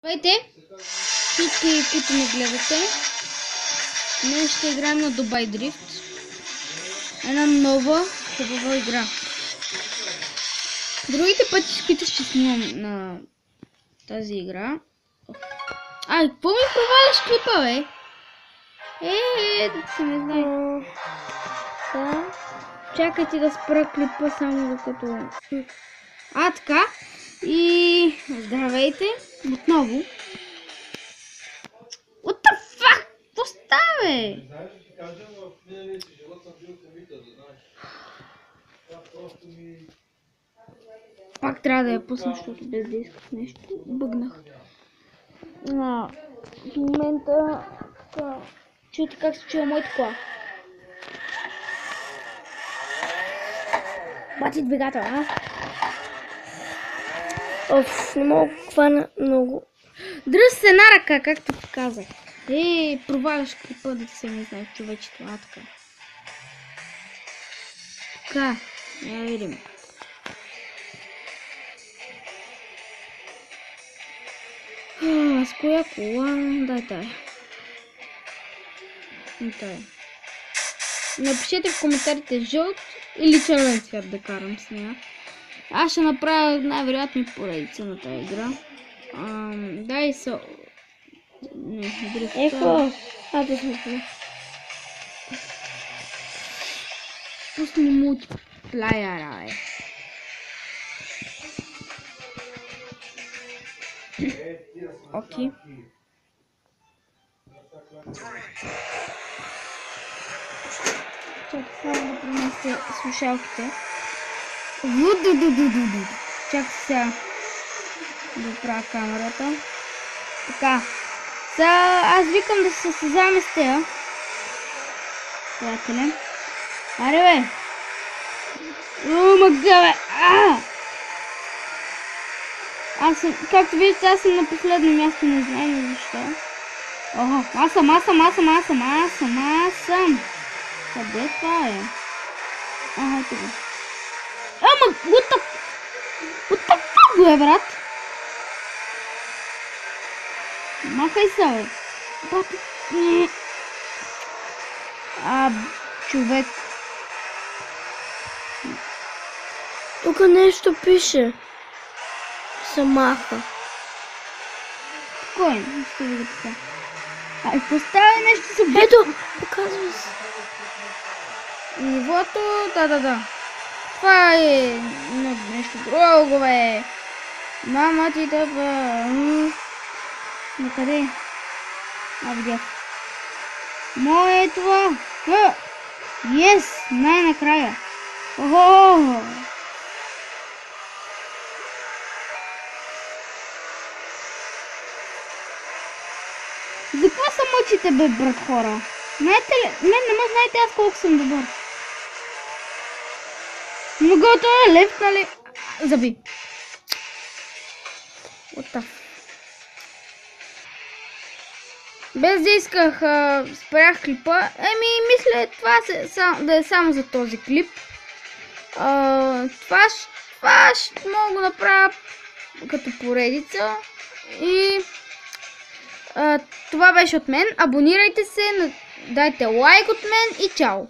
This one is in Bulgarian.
Здравейте, всички, които ме гледате. Днес ще играем на Dubai Drift. Една нова, хубава игра. Другите пъти, които ще снимам на тази игра. Ай, какво ми проваляш клипа, бе? Да се не знае. Да. Чакайте да спра клипа само докато... така. И здравейте отново. What the fuck? Какво става, бе? Знаеш ли, ти кажа, в миналия си живот съм бил комитър, да знаеш. Това просто ми... Пак трябва да я пусна, защото без да исках нещо бъгнах. В момента... Чуйте как се чува моята кола. Бати двигател, а? Оф, не мога хвана много. Дръж се една ръка, както ти казах. Проваляш клипа да се не знае човечето. Така. Така, я видим. С коя кола? Дай тая. Напишете в коментарите жълт или червен цвят да карам с нея. Аз ще направя най-вероятно поредица на тази игра. Дай са... Ехо! Да съм. Пусни мултиплеера, бе. Окей. Чакай само да принесе слушалките. Чакай сега да правя камерата. Така. Сега аз викам да се състезаваме с тея. Приятеле. Аре, бе! Мъга, бе! Аз съм, както видите, аз съм на последно място, не знам защо. Аз съм. Къде е това, бе? Ето го. What the fuck, бе, брат? Махай се, бе. Човек. Тук нещо пише. Се маха. Кой? Ще ви го така. Поставя нещо за... Ето, показва се. Нивото, да. Това е нещо друго, бе. Мама ти тъпа. Накъде? Видях. Мое е това. Yes, най-накрая. За какво се мъчите, бе, брат хора? Знаете ли? Не ме знаете аз колко съм добър. Много това е лев, нали? Заби. What. Без да исках, спрях клипа. Мисля това да е само за този клип. Това ще мога да направя като поредица. И това беше от мен. Абонирайте се, дайте лайк от мен и чао!